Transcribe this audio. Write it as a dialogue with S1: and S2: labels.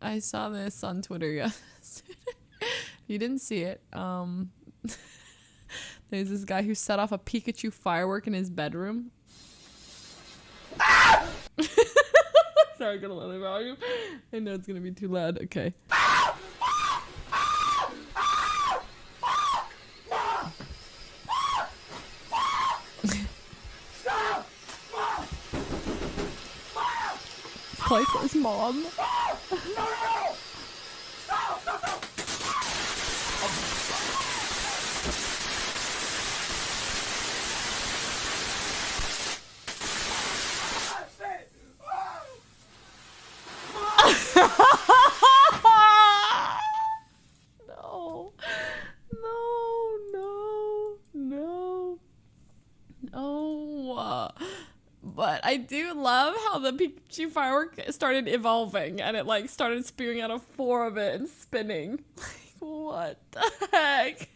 S1: I saw this on Twitter yesterday. You didn't see it. There's this guy who set off a Pikachu firework in his bedroom. Sorry, I'm gonna lower the volume. I know it's gonna be too loud. Okay. Play for his mom. No. But I do love how the Pikachu firework started evolving and it like started spewing out of 4 of it and spinning. Like, what the heck?